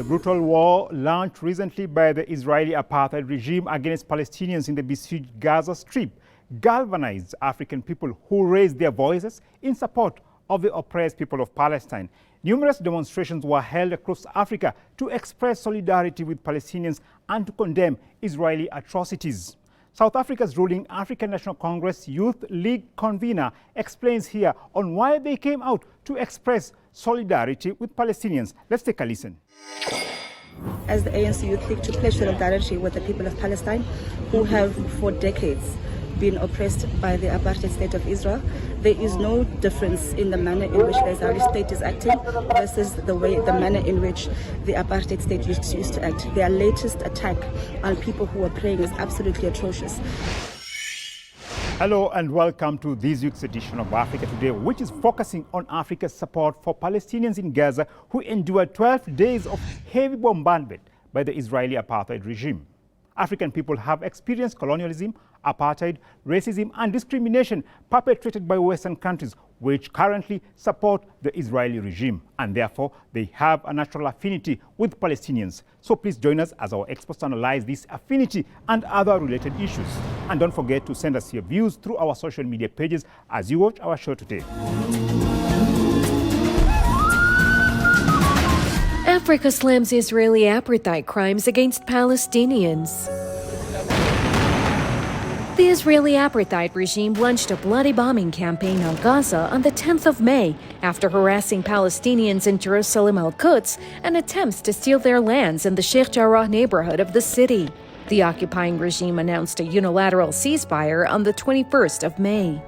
The brutal war launched recently by the Israeli apartheid regime against Palestinians in the besieged Gaza Strip galvanized African people who raised their voices in support of the oppressed people of Palestine. Numerous demonstrations were held across Africa to express solidarity with Palestinians and to condemn Israeli atrocities. South Africa's ruling African National Congress Youth League convener explains here on why they came out to express solidarity with Palestinians. Let's take a listen. As the ANC Youth League to pledge solidarity with the people of Palestine who have for decades been oppressed by the apartheid state of Israel, there is no difference in the manner in which the Israeli state is acting versus the manner in which the apartheid state used to act. Their latest attack on people who are praying is absolutely atrocious. Hello and welcome to this week's edition of Africa Today, which is focusing on Africa's support for Palestinians in Gaza who endured 12 days of heavy bombardment by the Israeli apartheid regime. African people have experienced colonialism, apartheid, racism and discrimination perpetrated by Western countries, which currently support the Israeli regime, and therefore they have a natural affinity with Palestinians. So please join us as our experts analyze this affinity and other related issues. And don't forget to send us your views through our social media pages as you watch our show today. Africa slams Israeli apartheid crimes against Palestinians. The Israeli apartheid regime launched a bloody bombing campaign on Gaza on the 10th of May after harassing Palestinians in Jerusalem al-Quds and attempts to steal their lands in the Sheikh Jarrah neighborhood of the city. The occupying regime announced a unilateral ceasefire on the 21st of May.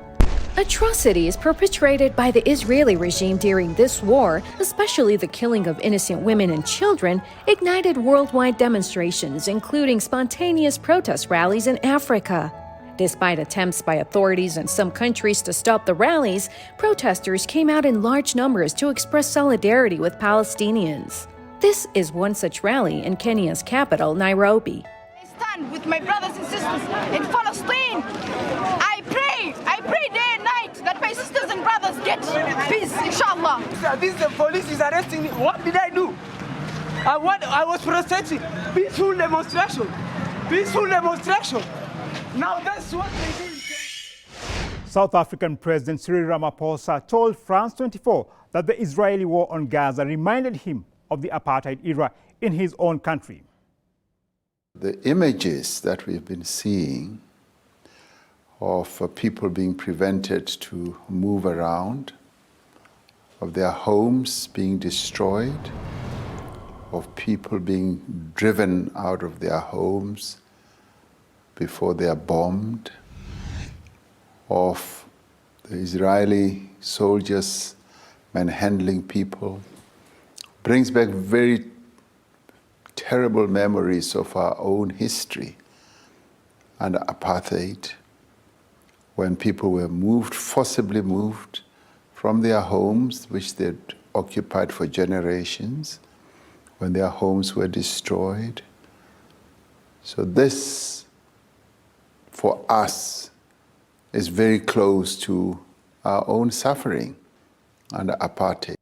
Atrocities perpetrated by the Israeli regime during this war, especially the killing of innocent women and children, ignited worldwide demonstrations, including spontaneous protest rallies in Africa. Despite attempts by authorities in some countries to stop the rallies, protesters came out in large numbers to express solidarity with Palestinians. This is one such rally in Kenya's capital, Nairobi. I stand with my brothers and sisters in Palestine. I pray day and night that my sisters and brothers get peace, inshallah. The police is arresting me. What did I do? I was protesting. Peaceful demonstration. Peaceful demonstration. Now that's what they do. South African President Cyril Ramaphosa told France 24 that the Israeli war on Gaza reminded him of the apartheid era in his own country. The images that we've been seeing of people being prevented to move around, of their homes being destroyed, of people being driven out of their homes before they are bombed, of the Israeli soldiers manhandling people, brings back very terrible memories of our own history under apartheid, when people were moved, forcibly moved from their homes, which they'd occupied for generations, when their homes were destroyed. So this, for us, is very close to our own suffering under apartheid.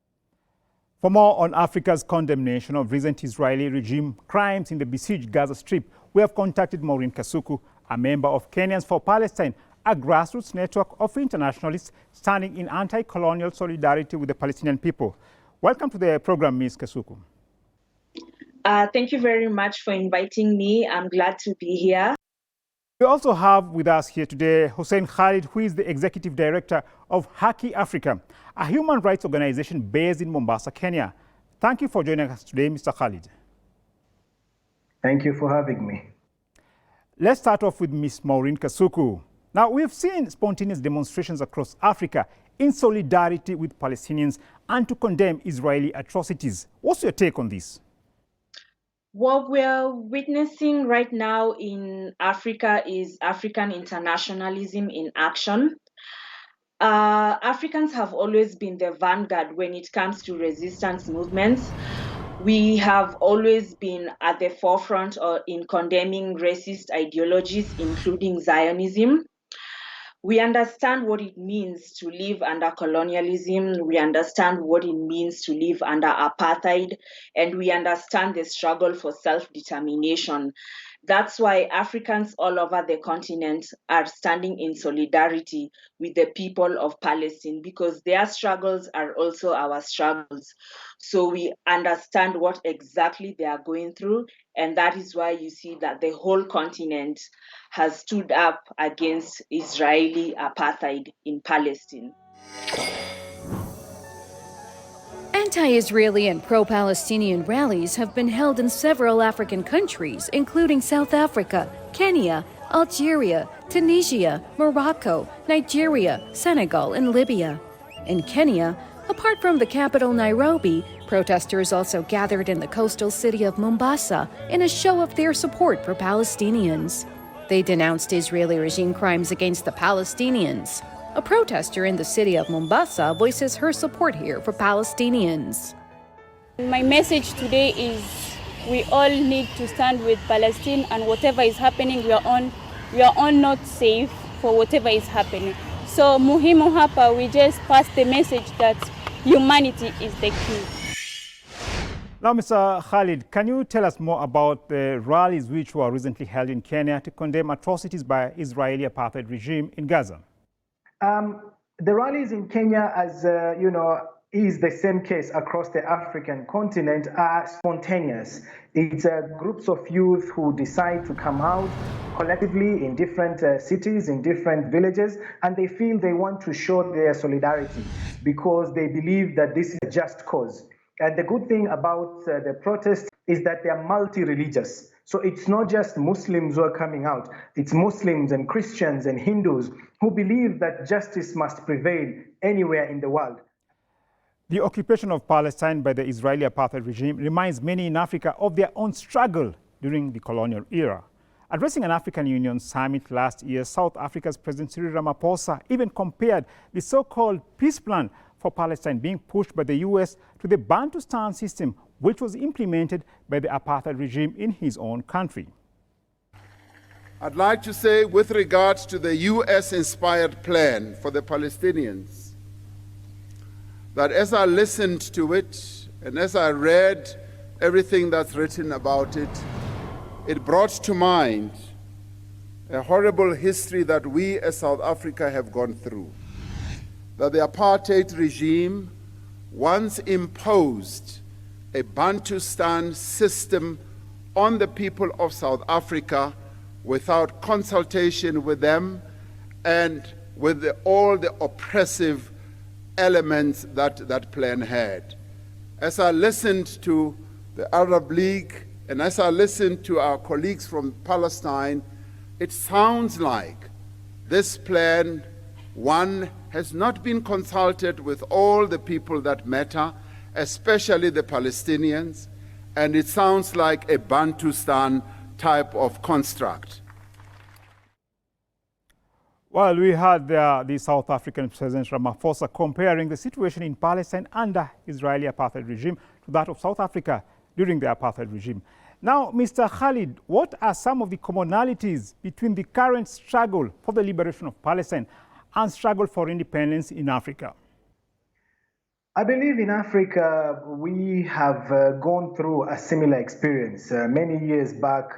For more on Africa's condemnation of recent Israeli regime crimes in the besieged Gaza Strip, we have contacted Maureen Kasuku, a member of Kenyans for Palestine, a grassroots network of internationalists standing in anti-colonial solidarity with the Palestinian people. Welcome to the program, Ms. Kasuku. Thank you very much for inviting me. I'm glad to be here. We also have with us here today Hussein Khalid, who is the executive director of Haki Africa, a human rights organization based in Mombasa, Kenya. Thank you for joining us today, Mr. Khalid. Thank you for having me. Let's start off with Ms. Maureen Kasuku. Now, we've seen spontaneous demonstrations across Africa in solidarity with Palestinians and to condemn Israeli atrocities. What's your take on this? What we're witnessing right now in Africa is African internationalism in action. Africans have always been the vanguard when it comes to resistance movements. We have always been at the forefront in condemning racist ideologies, including Zionism. We understand what it means to live under colonialism. We understand what it means to live under apartheid, and we understand the struggle for self-determination. That's why Africans all over the continent are standing in solidarity with the people of Palestine, because their struggles are also our struggles. So we understand what exactly they are going through, and that is why you see that the whole continent has stood up against Israeli apartheid in Palestine. Anti-Israeli and pro-Palestinian rallies have been held in several African countries, including South Africa, Kenya, Algeria, Tunisia, Morocco, Nigeria, Senegal, and Libya. In Kenya, apart from the capital Nairobi, protesters also gathered in the coastal city of Mombasa in a show of their support for Palestinians. They denounced Israeli regime crimes against the Palestinians. A protester in the city of Mombasa voices her support here for Palestinians. My message today is we all need to stand with Palestine, and whatever is happening, we are all not safe for whatever is happening. So muhimu hapa, we just pass the message that humanity is the key. Now, Mr. Khalid, can you tell us more about the rallies which were recently held in Kenya to condemn atrocities by Israeli apartheid regime in Gaza? The rallies in Kenya, as you know, is the same case across the African continent, are spontaneous. It's groups of youth who decide to come out collectively in different cities, in different villages, and they feel they want to show their solidarity because they believe that this is a just cause. And the good thing about the protest is that they are multi-religious. So it's not just Muslims who are coming out, it's Muslims and Christians and Hindus who believe that justice must prevail anywhere in the world. The occupation of Palestine by the Israeli apartheid regime reminds many in Africa of their own struggle during the colonial era. Addressing an African Union summit last year, South Africa's President Cyril Ramaphosa even compared the so-called peace plan for Palestine being pushed by the U.S. to the Bantustan system, which was implemented by the apartheid regime in his own country. I'd like to say, with regards to the US-inspired plan for the Palestinians, that as I listened to it and as I read everything that's written about it, it brought to mind a horrible history that we as South Africa have gone through. That the apartheid regime once imposed a Bantustan system on the people of South Africa without consultation with them and with all the oppressive elements that that plan had. As I listened to the Arab League and as I listened to our colleagues from Palestine, it sounds like this plan, one, has not been consulted with all the people that matter, especially the Palestinians, and it sounds like a Bantustan type of construct. Well, we had the South African President Ramaphosa comparing the situation in Palestine under Israeli apartheid regime to that of South Africa during the apartheid regime. Now, Mr. Khalid, what are some of the commonalities between the current struggle for the liberation of Palestine and struggle for independence in Africa? I believe in Africa, we have gone through a similar experience. Many years back,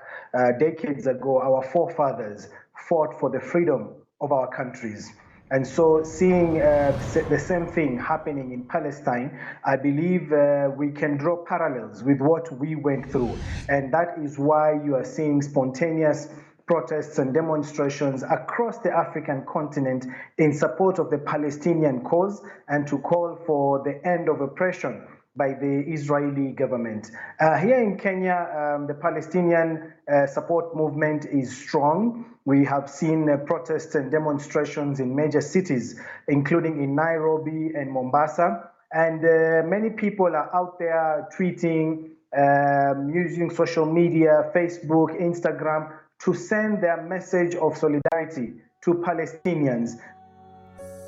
decades ago, our forefathers fought for the freedom of our countries. And so seeing the same thing happening in Palestine, I believe we can draw parallels with what we went through. And that is why you are seeing spontaneous protests and demonstrations across the African continent in support of the Palestinian cause and to call for the end of oppression by the Israeli government. Here in Kenya, the Palestinian support movement is strong. We have seen protests and demonstrations in major cities, including in Nairobi and Mombasa. And many people are out there tweeting, using social media, Facebook, Instagram, to send their message of solidarity to Palestinians.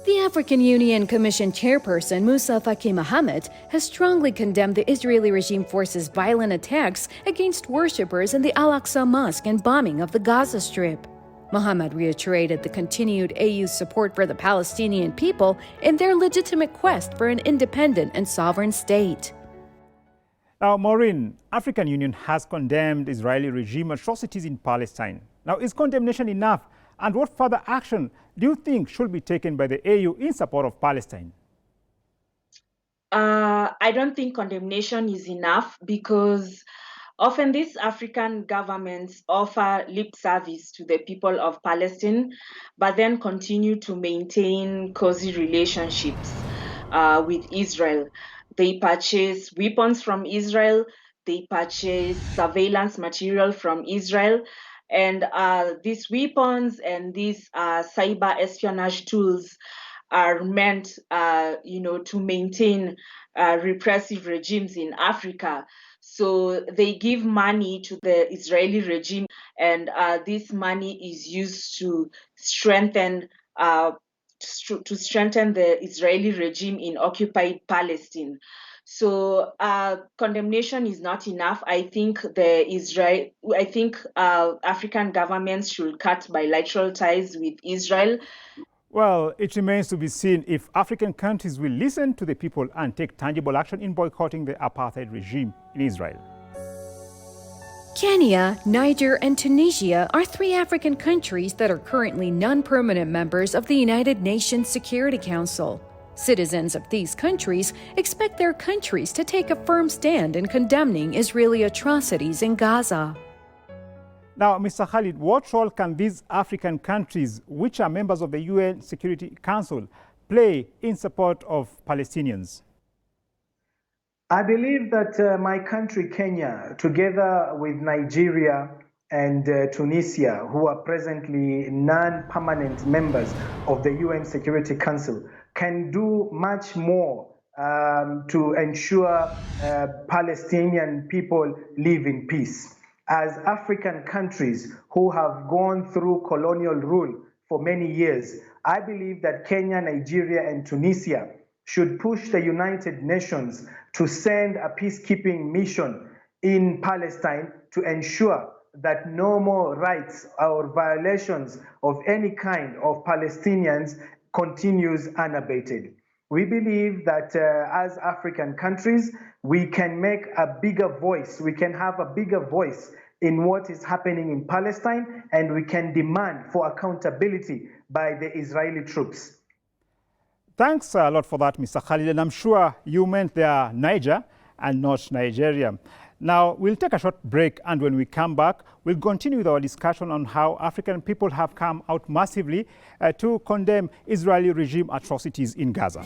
The African Union Commission chairperson Musa Faki Mohammed has strongly condemned the Israeli regime forces' violent attacks against worshippers in the Al-Aqsa Mosque and bombing of the Gaza Strip. Mohammed reiterated the continued AU support for the Palestinian people in their legitimate quest for an independent and sovereign state. Now, Maureen, African Union has condemned Israeli regime atrocities in Palestine. Now, is condemnation enough? And what further action do you think should be taken by the AU in support of Palestine? I don't think condemnation is enough because often these African governments offer lip service to the people of Palestine, but then continue to maintain cozy relationships with Israel. They purchase weapons from Israel, they purchase surveillance material from Israel, and these weapons and these cyber espionage tools are meant, to maintain repressive regimes in Africa. So they give money to the Israeli regime, and this money is used to strengthen the Israeli regime in occupied Palestine. So condemnation is not enough. I think African governments should cut bilateral ties with Israel. Well, it remains to be seen if African countries will listen to the people and take tangible action in boycotting the apartheid regime in Israel. Kenya, Niger, and Tunisia are three African countries that are currently non-permanent members of the United Nations Security Council. Citizens of these countries expect their countries to take a firm stand in condemning Israeli atrocities in Gaza. Now, Mr. Khalid, what role can these African countries, which are members of the UN Security Council, play in support of Palestinians? I believe that my country, Kenya, together with Nigeria and Tunisia, who are presently non-permanent members of the UN Security Council, can do much more to ensure Palestinian people live in peace. As African countries who have gone through colonial rule for many years, I believe that Kenya, Nigeria, and Tunisia should push the United Nations to send a peacekeeping mission in Palestine to ensure that no more rights or violations of any kind of Palestinians continues unabated. We believe that as African countries, we can make a bigger voice, we can have a bigger voice in what is happening in Palestine, and we can demand for accountability by the Israeli troops. Thanks a lot for that, Mr. Khalid, and I'm sure you meant there Niger and not Nigeria. Now, we'll take a short break, and when we come back, we'll continue with our discussion on how African people have come out massively to condemn Israeli regime atrocities in Gaza.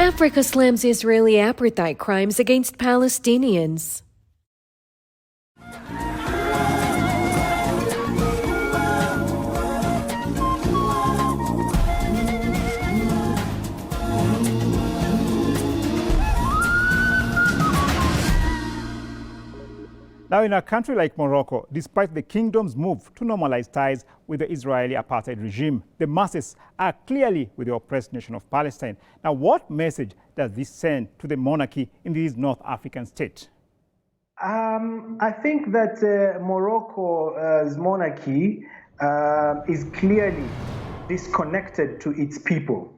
Africa slams Israeli apartheid crimes against Palestinians. Now, in a country like Morocco, despite the kingdom's move to normalize ties with the Israeli apartheid regime, the masses are clearly with the oppressed nation of Palestine. Now, what message does this send to the monarchy in this North African state? I think that Morocco's monarchy is clearly disconnected to its people.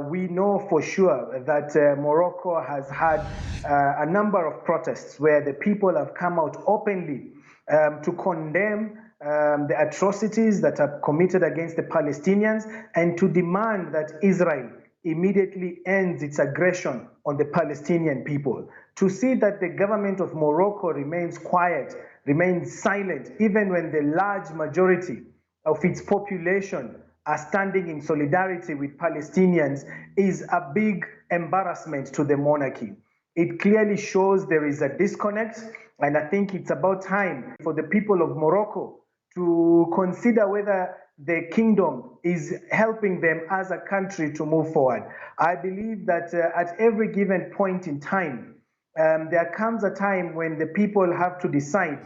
We know for sure that Morocco has had a number of protests where the people have come out openly to condemn the atrocities that are committed against the Palestinians and to demand that Israel immediately ends its aggression on the Palestinian people. To see that the government of Morocco remains quiet, remains silent, even when the large majority of its population are standing in solidarity with Palestinians, is a big embarrassment to the monarchy. It clearly shows there is a disconnect, and I think it's about time for the people of Morocco to consider whether the kingdom is helping them as a country to move forward. I believe that at every given point in time, there comes a time when the people have to decide.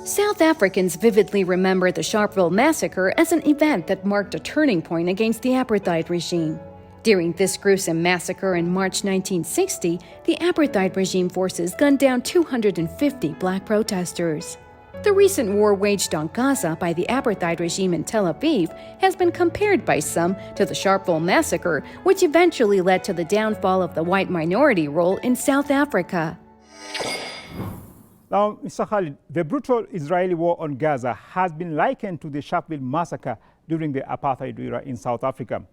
South Africans vividly remember the Sharpeville massacre as an event that marked a turning point against the apartheid regime. During this gruesome massacre in March 1960, the apartheid regime forces gunned down 250 black protesters. The recent war waged on Gaza by the apartheid regime in Tel Aviv has been compared by some to the Sharpeville massacre, which eventually led to the downfall of the white minority rule in South Africa. Now, Mr. Khalid, the brutal Israeli war on Gaza has been likened to the Sharpeville massacre during the apartheid era in South Africa.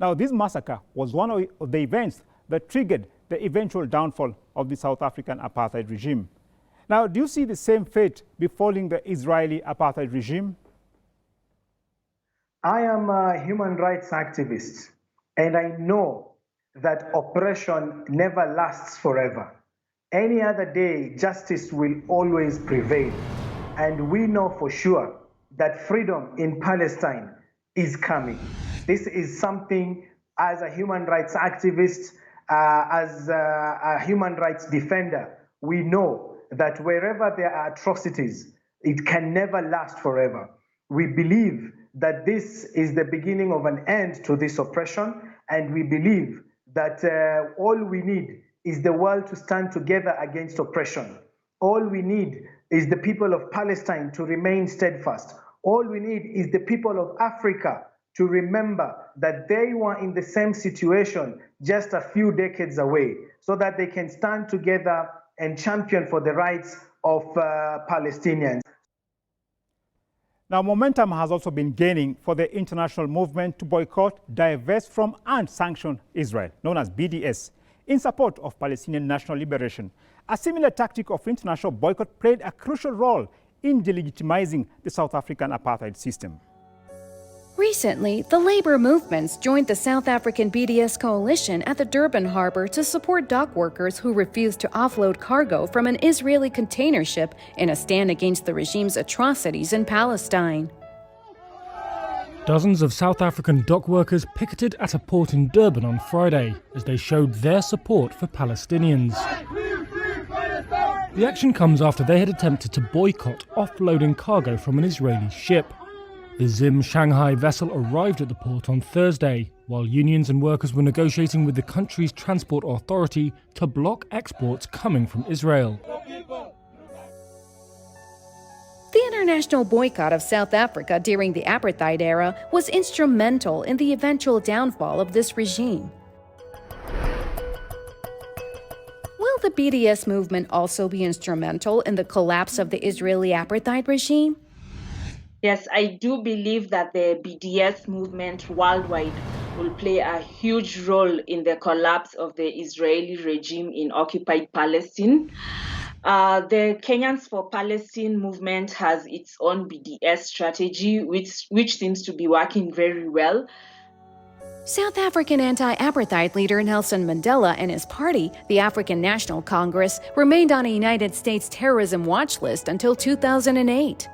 Now, this massacre was one of the events that triggered the eventual downfall of the South African apartheid regime. Now, do you see the same fate befalling the Israeli apartheid regime? I am a human rights activist, and I know that oppression never lasts forever. Any other day, justice will always prevail. And we know for sure that freedom in Palestine is coming. This is something, as a human rights activist, as a human rights defender, we know that wherever there are atrocities, it can never last forever. We believe that this is the beginning of an end to this oppression, and we believe that all we need is the world to stand together against oppression. All we need is the people of Palestine to remain steadfast. All we need is the people of Africa to remember that they were in the same situation just a few decades away, so that they can stand together and champion for the rights of Palestinians. Now, momentum has also been gaining for the international movement to boycott, divest from and sanction Israel, known as BDS, in support of Palestinian national liberation. A similar tactic of international boycott played a crucial role in delegitimizing the South African apartheid system. Recently, the labor movements joined the South African BDS coalition at the Durban harbor to support dock workers who refused to offload cargo from an Israeli container ship in a stand against the regime's atrocities in Palestine. Dozens of South African dock workers picketed at a port in Durban on Friday as they showed their support for Palestinians. The action comes after they had attempted to boycott offloading cargo from an Israeli ship. The Zim Shanghai vessel arrived at the port on Thursday, while unions and workers were negotiating with the country's transport authority to block exports coming from Israel. The international boycott of South Africa during the apartheid era was instrumental in the eventual downfall of this regime. Will the BDS movement also be instrumental in the collapse of the Israeli apartheid regime? Yes, I do believe that the BDS movement worldwide will play a huge role in the collapse of the Israeli regime in occupied Palestine. The Kenyans for Palestine movement has its own BDS strategy, which seems to be working very well. South African anti-apartheid leader Nelson Mandela and his party, the African National Congress, remained on a United States terrorism watch list until 2008.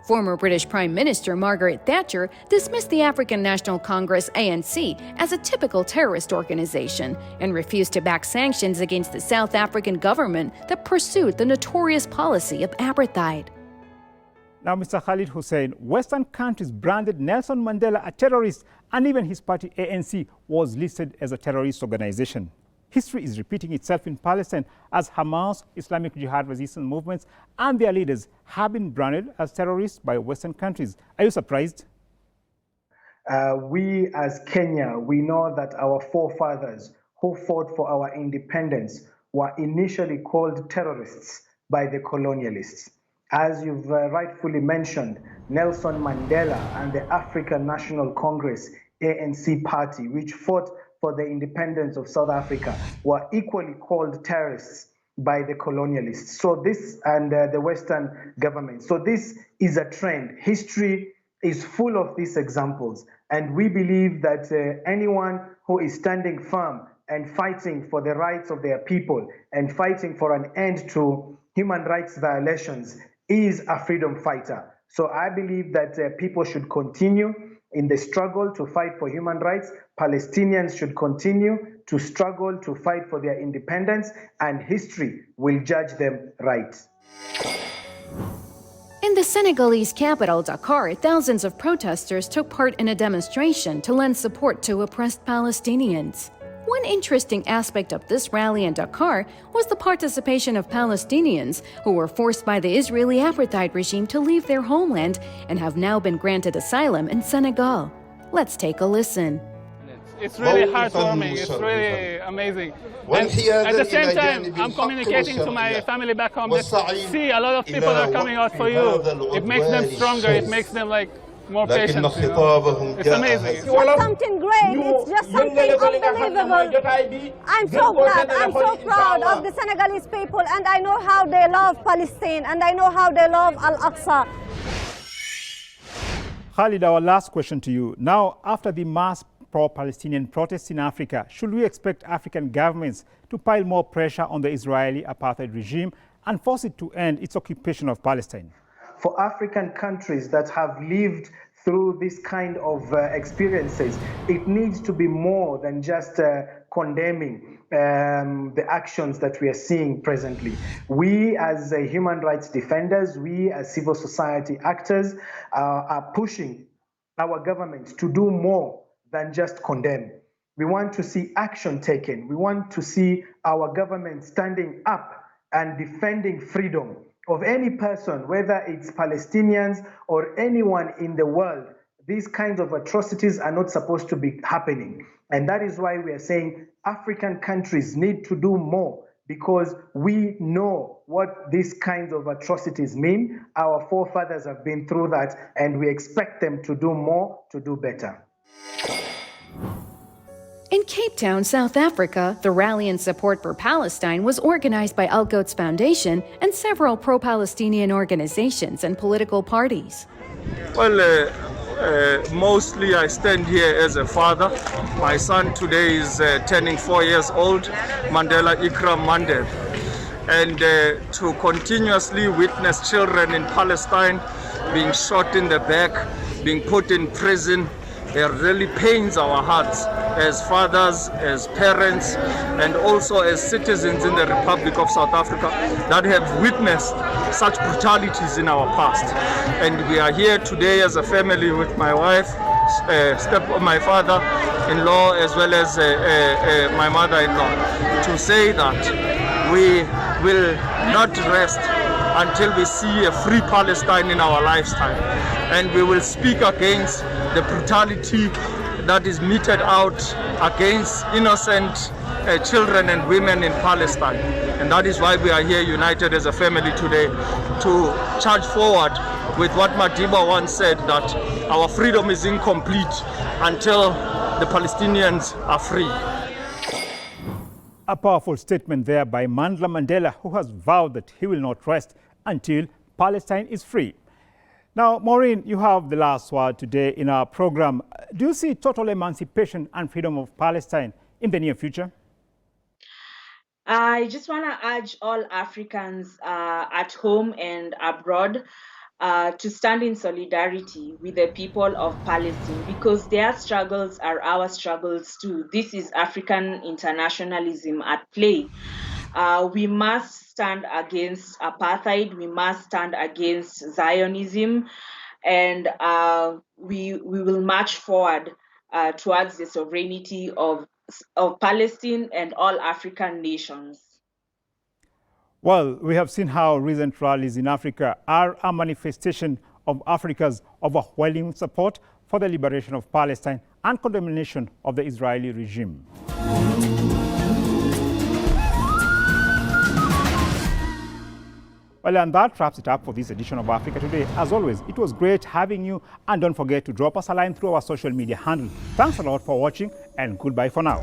Former British Prime Minister Margaret Thatcher dismissed the African National Congress ANC as a typical terrorist organization and refused to back sanctions against the South African government that pursued the notorious policy of apartheid. Now, Mr. Khalid Hussein, Western countries branded Nelson Mandela a terrorist, and even his party ANC was listed as a terrorist organization. History is repeating itself in Palestine as Hamas, Islamic Jihad resistance movements, and their leaders have been branded as terrorists by Western countries. Are you surprised? We as Kenya, we know that our forefathers who fought for our independence were initially called terrorists by the colonialists. As you've rightfully mentioned, Nelson Mandela and the African National Congress, ANC party, which fought for the independence of South Africa, were equally called terrorists by the colonialists. So this, and the Western government. So this is a trend. History is full of these examples. And we believe that anyone who is standing firm and fighting for the rights of their people and fighting for an end to human rights violations is a freedom fighter. So I believe that people should continue in the struggle to fight for human rights. Palestinians should continue to struggle to fight for their independence, and history will judge them right. In the Senegalese capital, Dakar, thousands of protesters took part in a demonstration to lend support to oppressed Palestinians. One interesting aspect of this rally in Dakar was the participation of Palestinians who were forced by the Israeli apartheid regime to leave their homeland and have now been granted asylum in Senegal. Let's take a listen. It's really heartwarming, it's really amazing. And at the same time, I'm communicating to my family back home that see a lot of people are coming out for you. It makes them stronger, it makes them like more patient. You know? It's amazing. It's just something great, it's just something unbelievable. I'm so glad, I'm so proud of the Senegalese people, and I know how they love Palestine and I know how they love Al-Aqsa. Khalid, our last question to you. Now, after the mass pro-Palestinian protests in Africa, should we expect African governments to pile more pressure on the Israeli apartheid regime and force it to end its occupation of Palestine? For African countries that have lived through this kind of experiences, it needs to be more than just condemning the actions that we are seeing presently. We as human rights defenders, we as civil society actors are pushing our government to do more than just condemn. We want to see action taken. We want to see our government standing up and defending freedom of any person, whether it's Palestinians or anyone in the world. These kinds of atrocities are not supposed to be happening. And that is why we are saying African countries need to do more, because we know what these kinds of atrocities mean. Our forefathers have been through that, and we expect them to do more, to do better. In Cape Town, South Africa, the rally in support for Palestine was organized by Al Quds Foundation and several pro-Palestinian organizations and political parties. Well, mostly I stand here as a father. My son today is turning 4 years old, Mandela Ikram Mandela. And to continuously witness children in Palestine being shot in the back, being put in prison, it really pains our hearts as fathers, as parents, and also as citizens in the Republic of South Africa that have witnessed such brutalities in our past. And we are here today as a family with my wife, my father-in-law, as well as my mother-in-law, to say that we will not rest until we see a free Palestine in our lifetime. And we will speak against the brutality that is meted out against innocent children and women in Palestine. And that is why we are here united as a family today to charge forward with what Madiba once said, that our freedom is incomplete until the Palestinians are free. A powerful statement there by Mandla Mandela, who has vowed that he will not rest until Palestine is free. Now, Maureen, you have the last word today in our program. Do you see total emancipation and freedom of Palestine in the near future? I just want to urge all Africans at home and abroad to stand in solidarity with the people of Palestine, because their struggles are our struggles too. This is African internationalism at play. We must stand against apartheid. We must stand against Zionism, and we will march forward towards the sovereignty of Palestine and all African nations. Well, we have seen how recent rallies in Africa are a manifestation of Africa's overwhelming support for the liberation of Palestine and condemnation of the Israeli regime. Well, and that wraps it up for this edition of Africa Today. As always, it was great having you, and don't forget to drop us a line through our social media handle. Thanks a lot for watching, and goodbye for now.